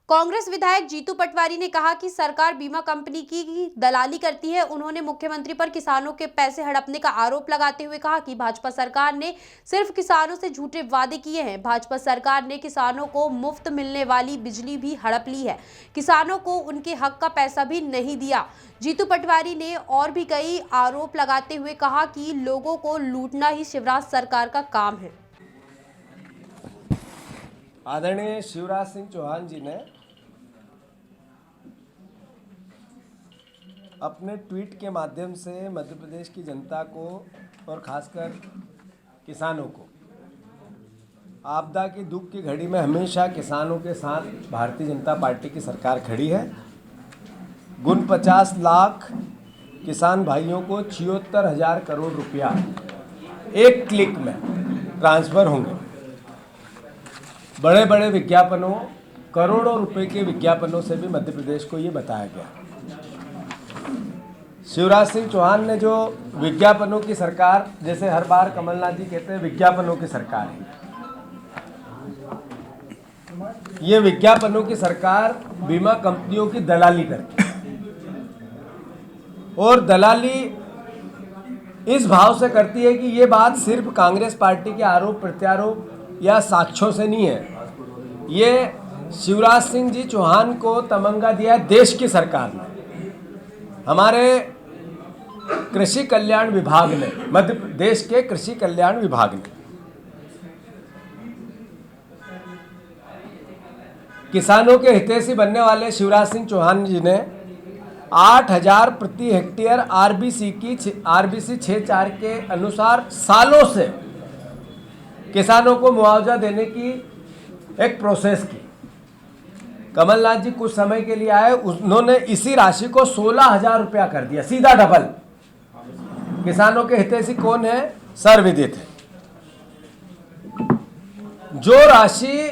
कांग्रेस विधायक जीतू पटवारी ने कहा कि सरकार बीमा कंपनी की दलाली करती है। उन्होंने मुख्यमंत्री पर किसानों के पैसे हड़पने का आरोप लगाते हुए कहा कि भाजपा सरकार ने सिर्फ किसानों से झूठे वादे किए हैं। भाजपा सरकार ने किसानों को मुफ्त मिलने वाली बिजली भी हड़प ली है, किसानों को उनके हक का पैसा भी नहीं दिया। जीतू पटवारी ने और भी कई आरोप लगाते हुए कहा कि लोगों को लूटना ही शिवराज सरकार का काम है। आदरणीय शिवराज सिंह चौहान जी ने अपने ट्वीट के माध्यम से मध्य प्रदेश की जनता को और खासकर किसानों को आपदा की दुख की घड़ी में हमेशा किसानों के साथ भारतीय जनता पार्टी की सरकार खड़ी है। 49 लाख किसान भाइयों को 76,000 करोड़ रुपया एक क्लिक में ट्रांसफ़र होंगे। बड़े बड़े विज्ञापनों, करोड़ों रुपए के विज्ञापनों से भी मध्य प्रदेश को ये बताया गया। शिवराज सिंह चौहान ने जो विज्ञापनों की सरकार, जैसे हर बार कमलनाथ जी कहते हैं विज्ञापनों की सरकार है, ये विज्ञापनों की सरकार बीमा कंपनियों की दलाली करती है। और दलाली इस भाव से करती है कि ये बात सिर्फ कांग्रेस पार्टी के आरोप प्रत्यारोप या साक्ष्यों से नहीं है। ये शिवराज सिंह जी चौहान को तमंगा दिया है देश की सरकार ने, हमारे कृषि कल्याण विभाग ने, मध्य प्रदेश के कृषि कल्याण विभाग ने किसानों के हितैषी बनने वाले शिवराज सिंह चौहान जी ने 8,000 प्रति हेक्टेयर आरबीसी 6.4 के अनुसार सालों से किसानों को मुआवजा देने की एक प्रोसेस की। कमलनाथ जी कुछ समय के लिए आए, उन्होंने इसी राशि को 16,000 रुपया कर दिया, सीधा डबल। किसानों के हितैषी कौन है? सर्वविदित है। जो राशि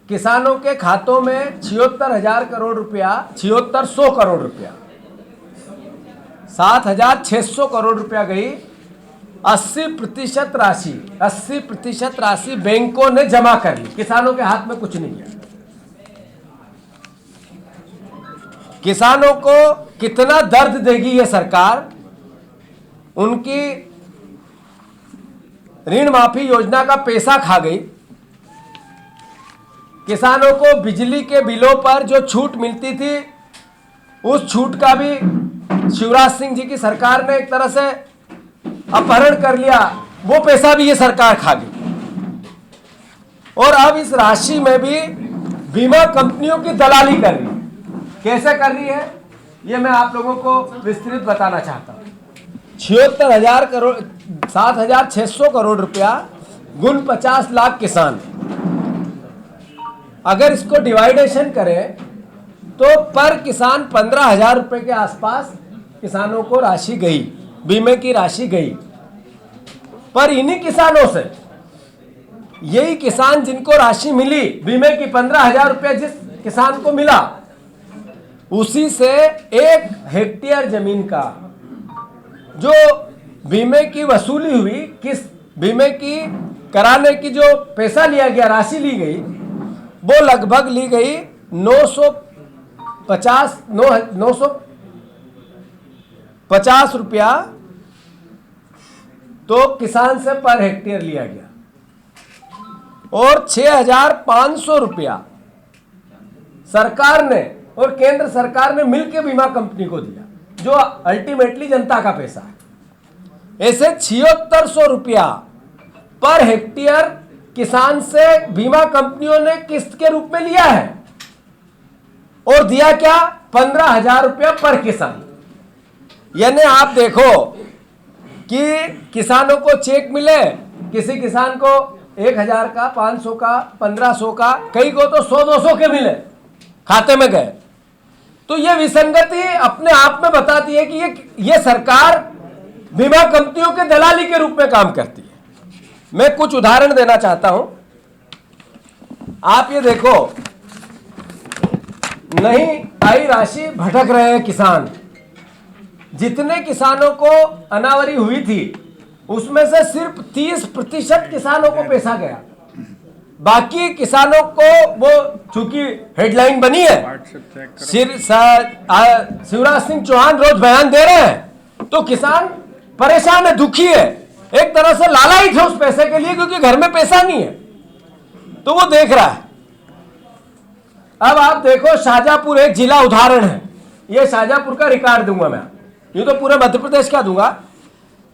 किसानों के खातों में 76,000 करोड़ रुपया, 7600 करोड़ रुपया, 7,600 करोड़ रुपया गई, 80% राशि बैंकों ने जमा कर ली, किसानों के हाथ में कुछ नहीं है। किसानों को कितना दर्द देगी ये सरकार? उनकी ऋण माफी योजना का पैसा खा गई। किसानों को बिजली के बिलों पर जो छूट मिलती थी, उस छूट का भी शिवराज सिंह जी की सरकार ने एक तरह से अपहरण कर लिया, वो पैसा भी ये सरकार खा गई। और अब इस राशि में भी बीमा कंपनियों की दलाली कर रही है। कैसे कर रही है ये मैं आप लोगों को विस्तृत बताना चाहता हूं। 76,000 करोड़, 7,600 करोड़ रुपया गुण 50 लाख किसान, अगर इसको डिवाइडेशन करें तो पर किसान 15,000 रुपए के आसपास किसानों को राशि गई, बीमे की राशि गई। पर इन्हीं किसानों से, यही किसान जिनको राशि मिली बीमे की 15,000 रुपया जिस किसान को मिला, उसी से 1 हेक्टेयर जमीन का जो बीमे की वसूली हुई, किस बीमे की कराने की जो पैसा लिया गया, राशि ली गई, वो लगभग ली गई 950 रुपया तो किसान से पर हेक्टेयर लिया गया। और 6,500 रुपया सरकार ने और केंद्र सरकार ने मिलकर बीमा कंपनी को दिया, जो अल्टीमेटली जनता का पैसा है। ऐसे 7600 रुपया पर हेक्टेयर किसान से बीमा कंपनियों ने किस्त के रूप में लिया है। और दिया क्या? 15,000 रुपया पर किसान। यानी आप देखो कि किसानों को चेक मिले, किसी किसान को 1,000 का, 500 का, 1,500 का, कई को तो 100-200 के मिले, खाते में गए। तो ये विसंगति अपने आप में बताती है कि ये सरकार बीमा कंपनियों के दलाली के रूप में काम करती है। मैं कुछ उदाहरण देना चाहता हूं। आप ये देखो, नहीं आई राशि भटक रहे हैं किसान। जितने किसानों को अनावरी हुई थी, उसमें से सिर्फ 30% किसानों को पैसा गया। बाकी किसानों को वो चूंकि हेडलाइन बनी है, शिवराज सिंह चौहान रोज बयान दे रहे हैं, तो किसान परेशान है, दुखी है, एक तरह से लालायित है उस पैसे के लिए, क्योंकि घर में पैसा नहीं है, तो वो देख रहा है। अब आप देखो, शाहजहांपुर एक जिला उदाहरण है, ये शाहजहांपुर का रिकॉर्ड दूंगा मैं, ये तो पूरे मध्य प्रदेश का दूंगा,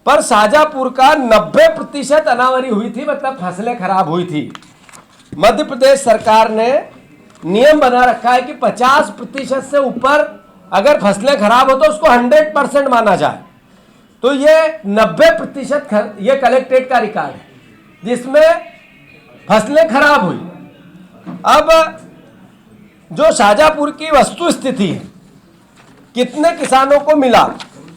पर शाहजहांपुर का 90% अनावरी हुई थी, मतलब फसलें खराब हुई थी। मध्य प्रदेश सरकार ने नियम बना रखा है कि 50% से ऊपर अगर फसलें खराब हो तो उसको 100% माना जाए। तो ये 90% ये कलेक्ट्रेट का रिकॉर्ड है जिसमें फसलें खराब हुई। अब जो शाहजहांपुर की वस्तु स्थिति है, कितने किसानों को मिला,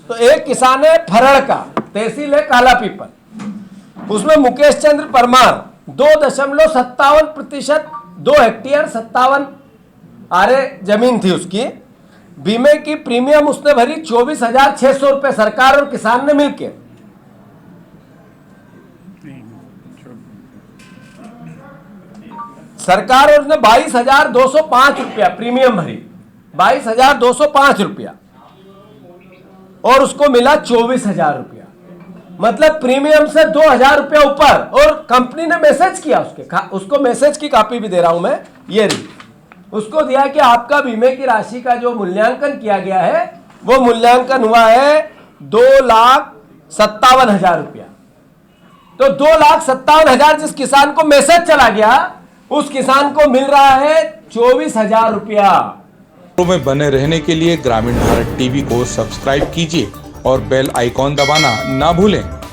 तो एक किसान है फरड़ का, तहसील है काला पीपल, उसमें मुकेश चंद्र परमार 2.57%, 2 हेक्टेयर 57 आरे जमीन थी उसकी। बीमे की प्रीमियम उसने भरी 24,600 रुपए, सरकार और किसान ने मिलकर। सरकार और उसने 22,205 रुपया प्रीमियम भरी, 22,205 रुपया, और उसको मिला 24,000 रुपया, मतलब प्रीमियम से 2,000 रुपया ऊपर। और कंपनी ने मैसेज किया उसको मैसेज की कॉपी भी दे रहा हूं मैं, ये रही, उसको दिया कि आपका बीमे की राशि का जो मूल्यांकन किया गया है वो मूल्यांकन हुआ है 2,57,000 रुपया। तो 2,57,000 जिस किसान को मैसेज चला गया, उस किसान को मिल रहा है 24,000 रुपया। में बने रहने के लिए ग्रामीण भारत टीवी को सब्सक्राइब कीजिए और बेल आइकॉन दबाना ना भूलें।